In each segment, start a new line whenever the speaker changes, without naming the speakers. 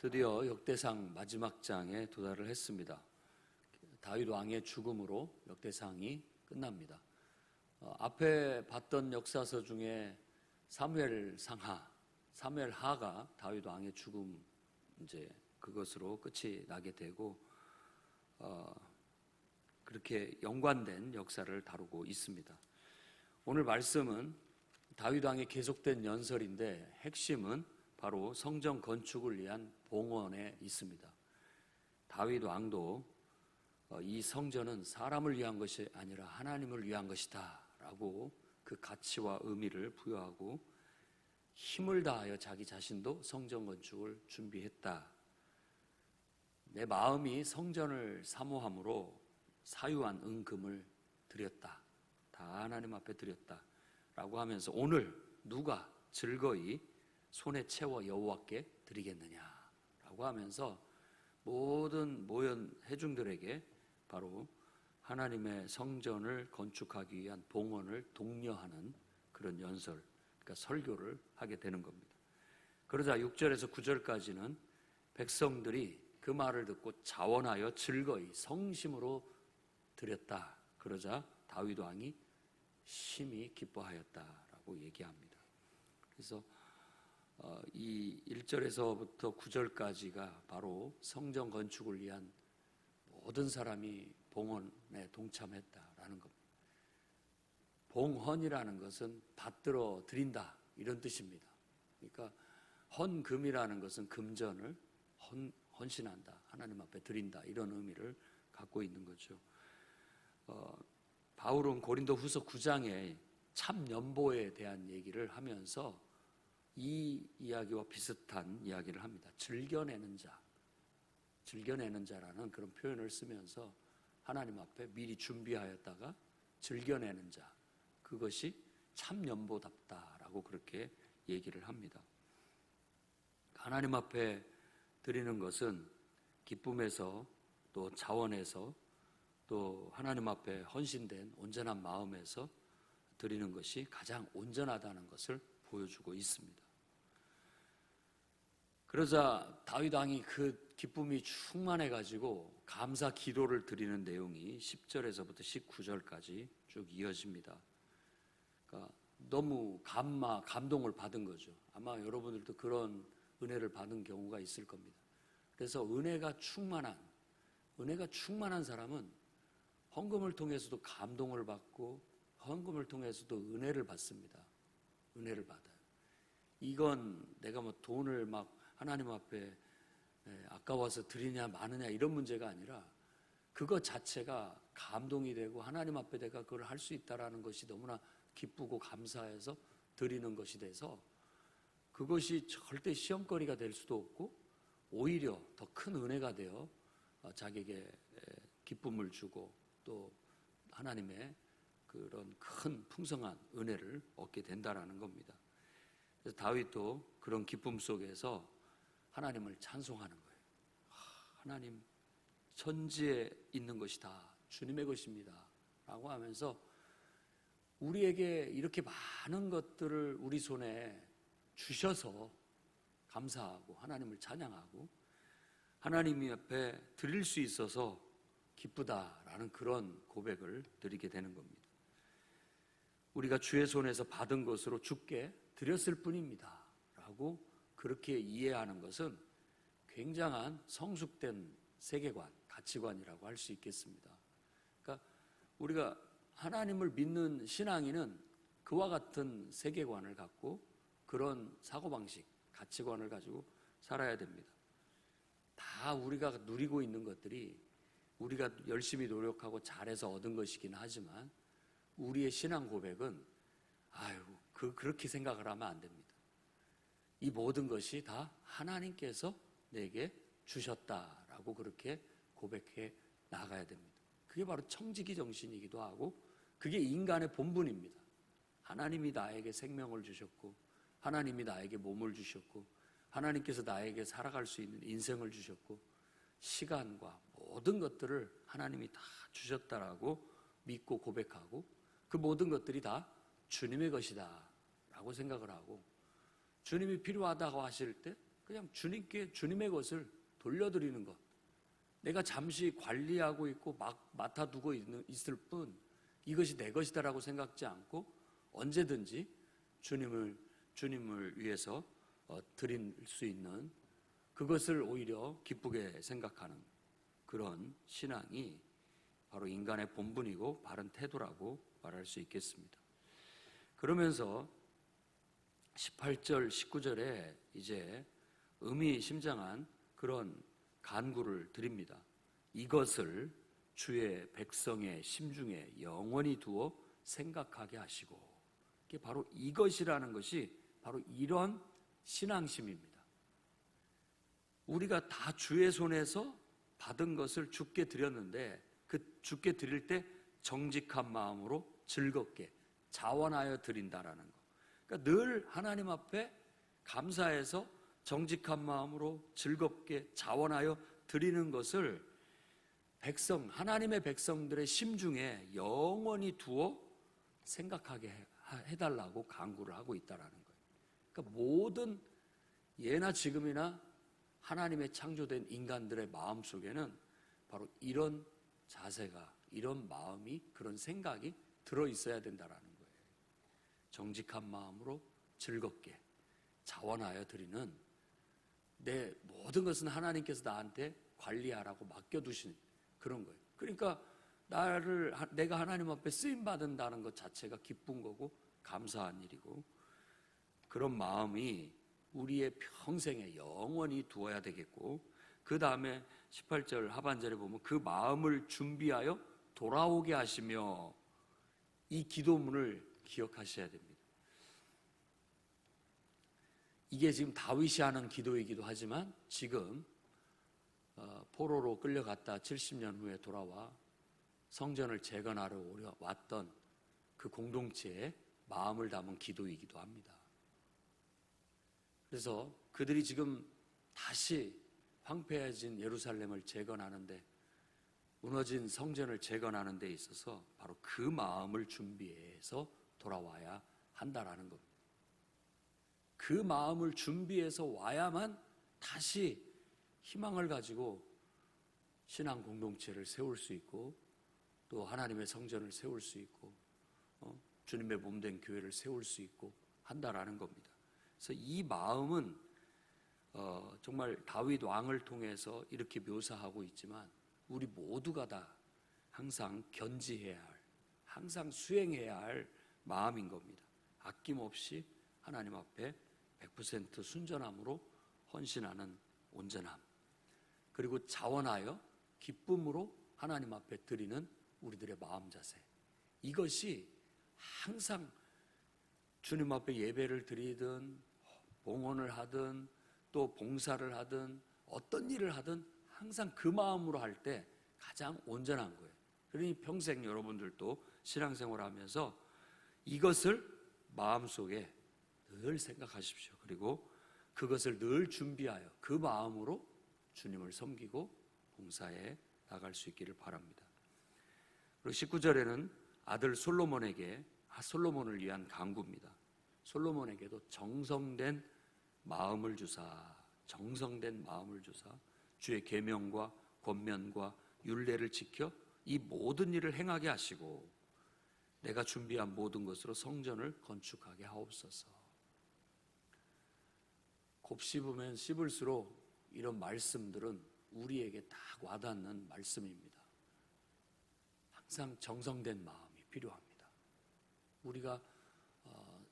드디어 역대상 마지막 장에 도달을 했습니다. 다윗 왕의 죽음으로 역대상이 끝납니다. 앞에 봤던 역사서 중에 사무엘하가 다윗 왕의 죽음 이제 그것으로 끝이 나게 되고 그렇게 연관된 역사를 다루고 있습니다. 오늘 말씀은 다윗 왕의 계속된 연설인데 핵심은 바로 성전 건축을 위한 봉헌에 있습니다. 다윗 왕도 이 성전은 사람을 위한 것이 아니라 하나님을 위한 것이다 라고 그 가치와 의미를 부여하고 힘을 다하여 자기 자신도 성전 건축을 준비했다. 내 마음이 성전을 사모함으로 사유한 은금을 드렸다. 다 하나님 앞에 드렸다 라고 하면서 오늘 누가 즐거이 손에 채워 여호와께 드리겠느냐라고 하면서 모든 모연 회중들에게 바로 하나님의 성전을 건축하기 위한 봉헌을 독려하는 그런 연설, 그러니까 설교를 하게 되는 겁니다. 그러자 6절에서 9절까지는 백성들이 그 말을 듣고 자원하여 즐거이 성심으로 드렸다. 그러자 다윗 왕이 심히 기뻐하였다라고 얘기합니다. 그래서 이 1절에서부터 9절까지가 바로 성전 건축을 위한 모든 사람이 봉헌에 동참했다라는 겁니다. 봉헌이라는 것은 받들어 드린다 이런 뜻입니다. 그러니까 헌금이라는 것은 금전을 헌신한다, 하나님 앞에 드린다 이런 의미를 갖고 있는 거죠. 바울은 고린도 후서 9장에 참연보에 대한 얘기를 하면서 이 이야기와 비슷한 이야기를 합니다. 즐겨내는 자라는 그런 표현을 쓰면서 하나님 앞에 미리 준비하였다가 즐겨내는 자, 그것이 참연보답다라고 그렇게 얘기를 합니다. 하나님 앞에 드리는 것은 기쁨에서 또 자원에서 또 하나님 앞에 헌신된 온전한 마음에서 드리는 것이 가장 온전하다는 것을 보여주고 있습니다. 그러자 다윗 왕이 그 기쁨이 충만해가지고 감사 기도를 드리는 내용이 10절에서부터 19절까지 쭉 이어집니다. 그러니까 너무 감동을 받은 거죠. 아마 여러분들도 그런 은혜를 받은 경우가 있을 겁니다. 그래서 은혜가 충만한 사람은 헌금을 통해서도 감동을 받고 헌금을 통해서도 은혜를 받습니다. 은혜를 받아요. 이건 내가 뭐 돈을 막 하나님 앞에 아까워서 드리냐 마느냐 이런 문제가 아니라 그것 자체가 감동이 되고 하나님 앞에 내가 그걸 할 수 있다라는 것이 너무나 기쁘고 감사해서 드리는 것이 돼서 그것이 절대 시험거리가 될 수도 없고 오히려 더 큰 은혜가 되어 자기에게 기쁨을 주고 또 하나님의 그런 큰 풍성한 은혜를 얻게 된다라는 겁니다. 그래서 다윗도 그런 기쁨 속에서 하나님을 찬송하는 거예요. 하나님, 천지에 있는 것이 다 주님의 것입니다 라고 하면서 우리에게 이렇게 많은 것들을 우리 손에 주셔서 감사하고 하나님을 찬양하고 하나님 앞에 드릴 수 있어서 기쁘다라는 그런 고백을 드리게 되는 겁니다. 우리가 주의 손에서 받은 것으로 주께 드렸을 뿐입니다 라고 그렇게 이해하는 것은 굉장한 성숙된 세계관, 가치관이라고 할 수 있겠습니다. 그러니까 우리가 하나님을 믿는 신앙인은 그와 같은 세계관을 갖고 그런 사고방식, 가치관을 가지고 살아야 됩니다. 다 우리가 누리고 있는 것들이 우리가 열심히 노력하고 잘해서 얻은 것이긴 하지만 우리의 신앙 고백은 그렇게 생각을 하면 안 됩니다. 이 모든 것이 다 하나님께서 내게 주셨다라고 그렇게 고백해 나가야 됩니다. 그게 바로 청지기 정신이기도 하고 그게 인간의 본분입니다. 하나님이 나에게 생명을 주셨고 하나님이 나에게 몸을 주셨고 하나님께서 나에게 살아갈 수 있는 인생을 주셨고 시간과 모든 것들을 하나님이 다 주셨다라고 믿고 고백하고 그 모든 것들이 다 주님의 것이다 라고 생각을 하고 주님이 필요하다고 하실 때 그냥 주님께 주님의 것을 돌려드리는 것. 내가 잠시 관리하고 있고 맡아두고 있을 뿐 이것이 내 것이다라고 생각지 않고 언제든지 주님을 위해서 드릴 수 있는 그것을 오히려 기쁘게 생각하는 그런 신앙이 바로 인간의 본분이고 바른 태도라고 말할 수 있겠습니다. 그러면서 18절, 19절에 이제 의미심장한 그런 간구를 드립니다. 이것을 주의 백성의 심중에 영원히 두어 생각하게 하시고, 이게 바로 이것이라는 것이 바로 이런 신앙심입니다. 우리가 다 주의 손에서 받은 것을 주께 드렸는데 그 주께 드릴 때 정직한 마음으로 즐겁게 자원하여 드린다라는 것. 그러니까 늘 하나님 앞에 감사해서 정직한 마음으로 즐겁게 자원하여 드리는 것을 하나님의 백성들의 심중에 영원히 두어 생각하게 해달라고 간구를 하고 있다라는 거예요. 그러니까 모든 예나 지금이나 하나님의 창조된 인간들의 마음 속에는 바로 이런 자세가, 이런 마음이, 그런 생각이 들어있어야 된다라는 거예요. 정직한 마음으로 즐겁게 자원하여 드리는, 내 모든 것은 하나님께서 나한테 관리하라고 맡겨두신 그런 거예요. 그러니까 내가 하나님 앞에 쓰임받는다는 것 자체가 기쁜 거고 감사한 일이고, 그런 마음이 우리의 평생에 영원히 두어야 되겠고, 그 다음에 18절 하반절에 보면 그 마음을 준비하여 돌아오게 하시며, 이 기도문을 기억하셔야 됩니다. 이게 지금 다윗이 하는 기도이기도 하지만 지금 포로로 끌려갔다 70년 후에 돌아와 성전을 재건하러 왔던 그 공동체의 마음을 담은 기도이기도 합니다. 그래서 그들이 지금 다시 황폐해진 예루살렘을 재건하는데, 무너진 성전을 재건하는 데 있어서 바로 그 마음을 준비해서 돌아와야 한다라는 겁니다. 그 마음을 준비해서 와야만 다시 희망을 가지고 신앙 공동체를 세울 수 있고, 또 하나님의 성전을 세울 수 있고, 주님의 몸된 교회를 세울 수 있고 한다라는 겁니다. 그래서 이 마음은 정말 다윗 왕을 통해서 이렇게 묘사하고 있지만 우리 모두가 다 항상 견지해야 할, 항상 수행해야 할 마음인 겁니다. 아낌없이 하나님 앞에 100% 순전함으로 헌신하는 온전함, 그리고 자원하여 기쁨으로 하나님 앞에 드리는 우리들의 마음 자세, 이것이 항상 주님 앞에 예배를 드리든 봉헌을 하든 또 봉사를 하든 어떤 일을 하든 항상 그 마음으로 할 때 가장 온전한 거예요. 그러니 평생 여러분들도 신앙생활을 하면서 이것을 마음속에 늘 생각하십시오. 그리고 그것을 늘 준비하여 그 마음으로 주님을 섬기고 봉사에 나갈 수 있기를 바랍니다. 그리고 19절에는 아들 솔로몬을 위한 간구입니다. 솔로몬에게도 정성된 마음을 주사, 주의 계명과 권면과 율례를 지켜 이 모든 일을 행하게 하시고 내가 준비한 모든 것으로 성전을 건축하게 하옵소서. 곱씹으면 씹을수록 이런 말씀들은 우리에게 딱 와닿는 말씀입니다. 항상 정성된 마음이 필요합니다. 우리가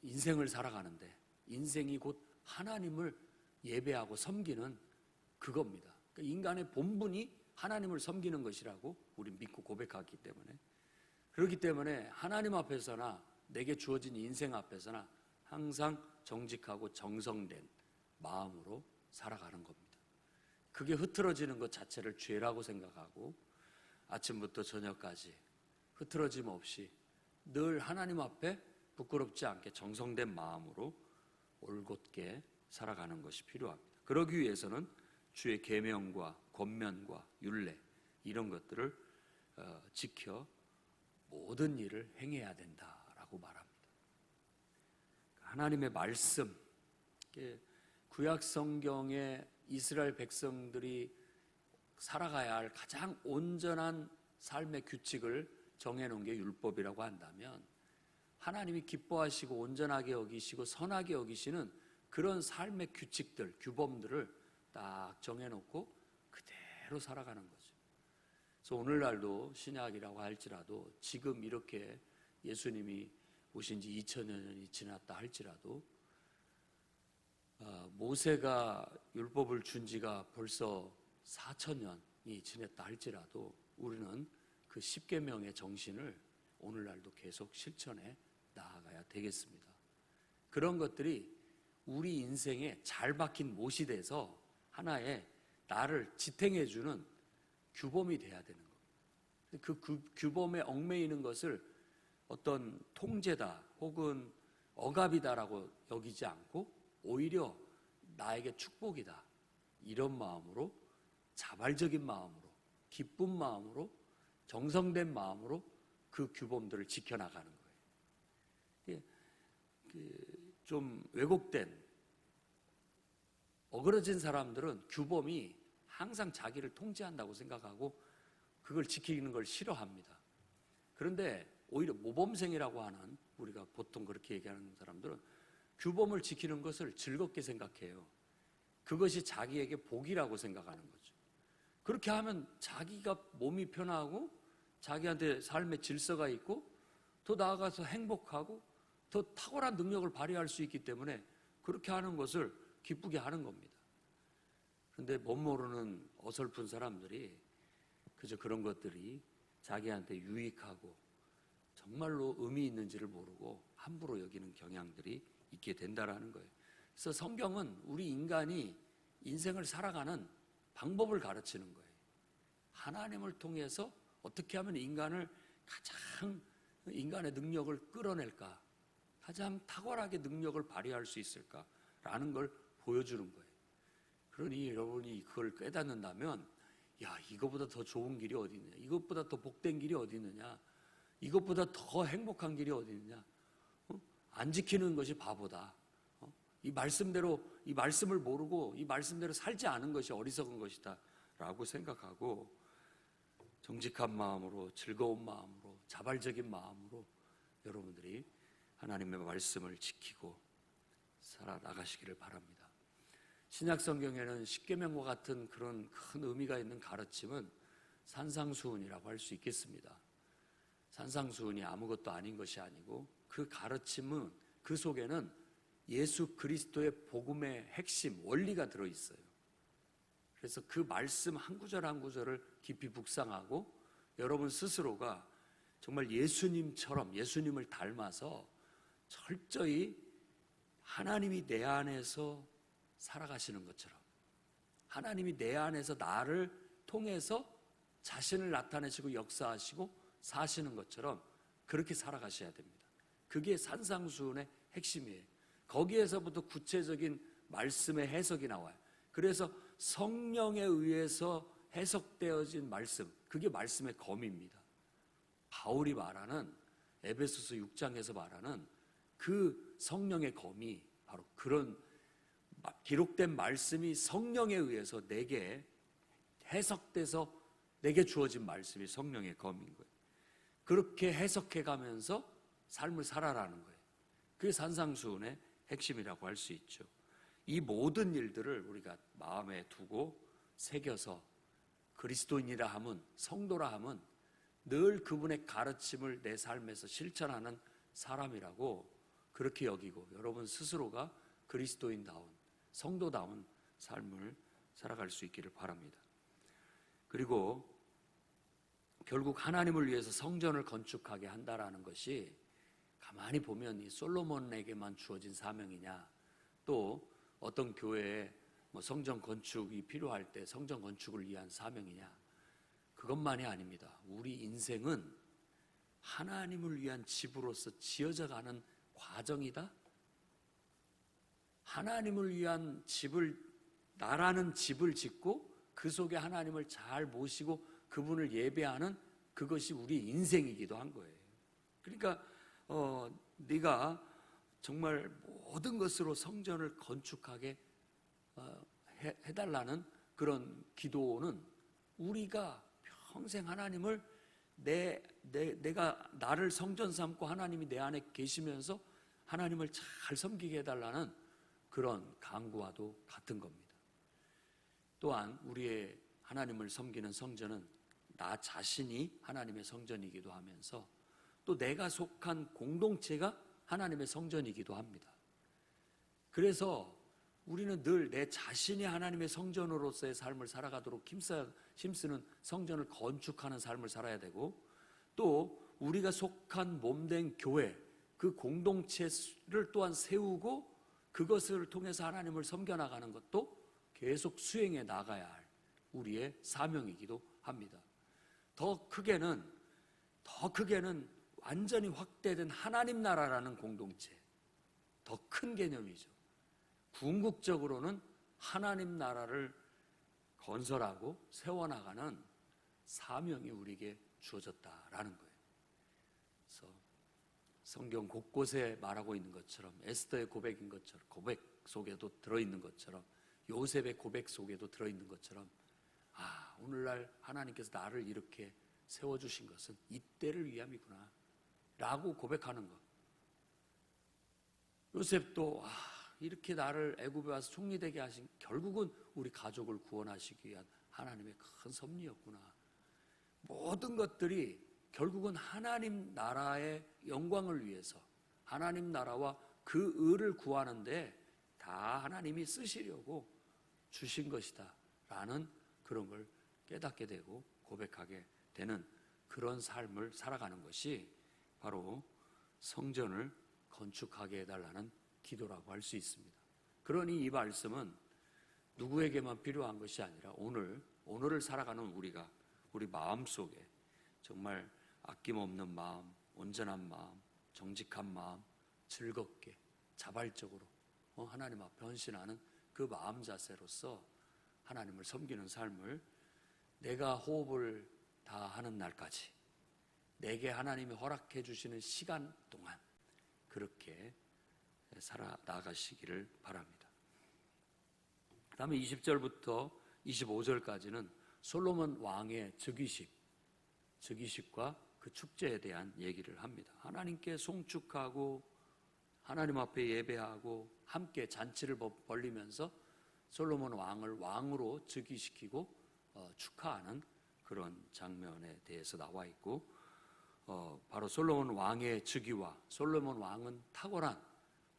인생을 살아가는데 인생이 곧 하나님을 예배하고 섬기는 그겁니다. 그러니까 인간의 본분이 하나님을 섬기는 것이라고 우리 믿고 고백하기 때문에, 그렇기 때문에 하나님 앞에서나 내게 주어진 인생 앞에서나 항상 정직하고 정성된 마음으로 살아가는 겁니다. 그게 흐트러지는 것 자체를 죄라고 생각하고 아침부터 저녁까지 흐트러짐 없이 늘 하나님 앞에 부끄럽지 않게 정성된 마음으로 올곧게 살아가는 것이 필요합니다. 그러기 위해서는 주의 계명과 권면과 율례 이런 것들을 지켜 모든 일을 행해야 된다라고 말합니다. 하나님의 말씀, 구약 성경에 이스라엘 백성들이 살아가야 할 가장 온전한 삶의 규칙을 정해놓은 게 율법이라고 한다면, 하나님이 기뻐하시고 온전하게 여기시고 선하게 여기시는 그런 삶의 규칙들, 규범들을 딱 정해놓고 그대로 살아가는 거죠. 그래서 오늘날도 신약이라고 할지라도, 지금 이렇게 예수님이 오신 지 2000년이 지났다 할지라도, 모세가 율법을 준 지가 벌써 4000년이 지냈다 할지라도 우리는 그 10계명의 정신을 오늘날도 계속 실천해 나아가야 되겠습니다. 그런 것들이 우리 인생에 잘 박힌 못이 돼서 하나의 나를 지탱해주는 규범이 돼야 되는 겁니다. 그 규범에 얽매이는 것을 어떤 통제다 혹은 억압이다라고 여기지 않고 오히려 나에게 축복이다, 이런 마음으로, 자발적인 마음으로, 기쁜 마음으로, 정성된 마음으로 그 규범들을 지켜나가는 거예요. 좀 왜곡된, 어그러진 사람들은 규범이 항상 자기를 통제한다고 생각하고 그걸 지키는 걸 싫어합니다. 그런데 오히려 모범생이라고 하는, 우리가 보통 그렇게 얘기하는 사람들은 규범을 지키는 것을 즐겁게 생각해요. 그것이 자기에게 복이라고 생각하는 거죠. 그렇게 하면 자기가 몸이 편하고 자기한테 삶의 질서가 있고 더 나아가서 행복하고 더 탁월한 능력을 발휘할 수 있기 때문에 그렇게 하는 것을 기쁘게 하는 겁니다. 그런데 못 모르는 어설픈 사람들이 그저 그런 것들이 자기한테 유익하고 정말로 의미 있는지를 모르고 함부로 여기는 경향들이 있게 된다라는 거예요. 그래서 성경은 우리 인간이 인생을 살아가는 방법을 가르치는 거예요. 하나님을 통해서 어떻게 하면 인간을 가장, 인간의 능력을 끌어낼까, 가장 탁월하게 능력을 발휘할 수 있을까라는 걸 보여주는 거예요. 그러니 여러분이 그걸 깨닫는다면, 야, 이거보다 더 좋은 길이 어디 있느냐, 이것보다 더 복된 길이 어디 있느냐, 이것보다 더 행복한 길이 어디 있느냐, 안 지키는 것이 바보다, 이 말씀대로, 이 말씀을 모르고 이 말씀대로 살지 않은 것이 어리석은 것이다 라고 생각하고, 정직한 마음으로, 즐거운 마음으로, 자발적인 마음으로 여러분들이 하나님의 말씀을 지키고 살아나가시기를 바랍니다. 신약 성경에는 십계명과 같은 그런 큰 의미가 있는 가르침은 산상수훈이라고 할 수 있겠습니다. 산상수훈이 아무것도 아닌 것이 아니고, 그 가르침은, 그 속에는 예수 그리스도의 복음의 핵심, 원리가 들어있어요. 그래서 그 말씀 한 구절 한 구절을 깊이 묵상하고 여러분 스스로가 정말 예수님처럼, 예수님을 닮아서 철저히 하나님이 내 안에서 살아가시는 것처럼, 하나님이 내 안에서 나를 통해서 자신을 나타내시고 역사하시고 사시는 것처럼 그렇게 살아가셔야 됩니다. 그게 산상수훈의 핵심이에요. 거기에서부터 구체적인 말씀의 해석이 나와요. 그래서 성령에 의해서 해석되어진 말씀, 그게 말씀의 검입니다. 바울이 말하는, 에베소서 6장에서 말하는 그 성령의 검이 바로 그런 기록된 말씀이 성령에 의해서 내게 해석돼서 내게 주어진 말씀이 성령의 검인 거예요. 그렇게 해석해 가면서 삶을 살아라는 거예요. 그게 산상수훈의 핵심이라고 할 수 있죠. 이 모든 일들을 우리가 마음에 두고 새겨서 그리스도인이라 함은, 성도라 함은 늘 그분의 가르침을 내 삶에서 실천하는 사람이라고 그렇게 여기고, 여러분 스스로가 그리스도인다운, 성도다운 삶을 살아갈 수 있기를 바랍니다. 그리고 결국 하나님을 위해서 성전을 건축하게 한다라는 것이 가만히 보면 이 솔로몬에게만 주어진 사명이냐, 또 어떤 교회에 성전 건축이 필요할 때 성전 건축을 위한 사명이냐, 그것만이 아닙니다. 우리 인생은 하나님을 위한 집으로서 지어져가는 과정이다. 하나님을 위한 집을, 나라는 집을 짓고 그 속에 하나님을 잘 모시고 그분을 예배하는, 그것이 우리 인생이기도 한 거예요. 그러니까 네가 정말 모든 것으로 성전을 건축하게 해달라는 그런 기도는 우리가 평생 하나님을 내가 나를 성전 삼고 하나님이 내 안에 계시면서 하나님을 잘 섬기게 해달라는 그런 간구와도 같은 겁니다. 또한 우리의 하나님을 섬기는 성전은 나 자신이 하나님의 성전이기도 하면서 또 내가 속한 공동체가 하나님의 성전이기도 합니다. 그래서 우리는 늘 내 자신이 하나님의 성전으로서의 삶을 살아가도록 힘쓰는 성전을 건축하는 삶을 살아야 되고, 또 우리가 속한 몸된 교회, 그 공동체를 또한 세우고 그것을 통해서 하나님을 섬겨나가는 것도 계속 수행해 나가야 할 우리의 사명이기도 합니다. 더 크게는 완전히 확대된 하나님 나라라는 공동체, 더 큰 개념이죠. 궁극적으로는 하나님 나라를 건설하고 세워나가는 사명이 우리에게 주어졌다라는 거예요. 그래서 성경 곳곳에 말하고 있는 것처럼, 에스더의 고백인 것처럼, 고백 속에도 들어있는 것처럼, 요셉의 고백 속에도 들어있는 것처럼, 오늘날 하나님께서 나를 이렇게 세워주신 것은 이때를 위함이구나 라고 고백하는 것. 요셉도 이렇게 나를 애굽에 와서 총리되게 하신, 결국은 우리 가족을 구원하시기 위한 하나님의 큰 섭리였구나. 모든 것들이 결국은 하나님 나라의 영광을 위해서, 하나님 나라와 그 의를 구하는데 다 하나님이 쓰시려고 주신 것이다 라는 그런 걸 깨닫게 되고 고백하게 되는 그런 삶을 살아가는 것이 바로 성전을 건축하게 해달라는 기도라고 할 수 있습니다. 그러니 이 말씀은 누구에게만 필요한 것이 아니라 오늘을 살아가는 우리 마음속에 정말 아낌없는 마음, 온전한 마음, 정직한 마음, 즐겁게 자발적으로 하나님 앞에 헌신하는 그 마음 자세로서 하나님을 섬기는 삶을 내가 호흡을 다 하는 날까지, 내게 하나님이 허락해 주시는 시간 동안 그렇게 살아나가시기를 바랍니다. 그 다음에 20절부터 25절까지는 솔로몬 왕의 즉위식과 그 축제에 대한 얘기를 합니다. 하나님께 송축하고 하나님 앞에 예배하고 함께 잔치를 벌리면서 솔로몬 왕을 왕으로 즉위시키고 축하하는 그런 장면에 대해서 나와 있고, 바로 솔로몬 왕의 즉위와 솔로몬 왕은 탁월한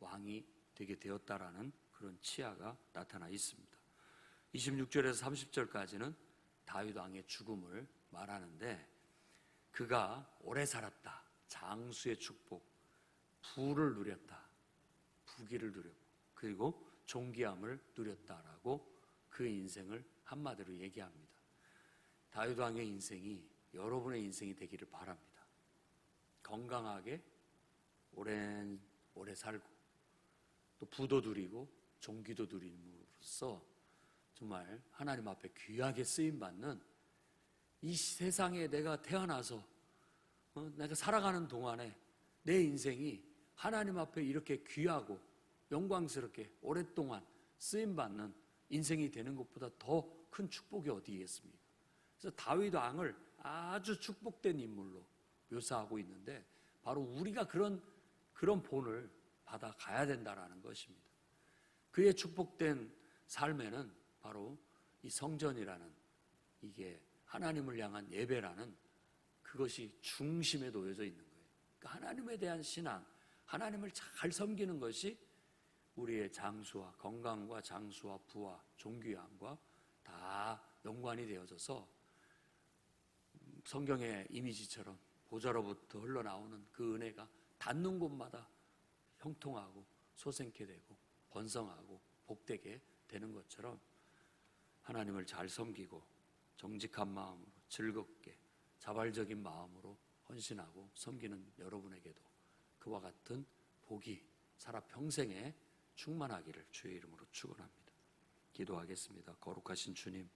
왕이 되게 되었다라는 그런 치하가 나타나 있습니다. 26절에서 30절까지는 다윗 왕의 죽음을 말하는데, 그가 오래 살았다, 장수의 축복, 부를 누렸다, 부귀를 누렸고, 그리고 존귀함을 누렸다라고 그 인생을 한마디로 얘기합니다. 다윗 왕의 인생이 여러분의 인생이 되기를 바랍니다. 건강하게 오래 살고 또 부도 누리고 존귀도 누림으로써 정말 하나님 앞에 귀하게 쓰임받는, 이 세상에 내가 태어나서 내가 살아가는 동안에 내 인생이 하나님 앞에 이렇게 귀하고 영광스럽게 오랫동안 쓰임받는 인생이 되는 것보다 더 큰 축복이 어디겠습니까? 그래서 다윗 왕을 아주 축복된 인물로 묘사하고 있는데, 바로 우리가 그런 본을 받아가야 된다라는 것입니다. 그의 축복된 삶에는 바로 이 성전이라는, 이게 하나님을 향한 예배라는 그것이 중심에 놓여져 있는 거예요. 그러니까 하나님에 대한 신앙, 하나님을 잘 섬기는 것이 우리의 장수와 건강과 장수와 부와 존귀함과 다 연관이 되어져서 성경의 이미지처럼 보좌로부터 흘러나오는 그 은혜가 닿는 곳마다 형통하고 소생케 되고 번성하고 복되게 되는 것처럼, 하나님을 잘 섬기고 정직한 마음으로 즐겁게 자발적인 마음으로 헌신하고 섬기는 여러분에게도 그와 같은 복이 살아 평생에 충만하기를 주의 이름으로 축원합니다. 기도하겠습니다. 거룩하신 주님,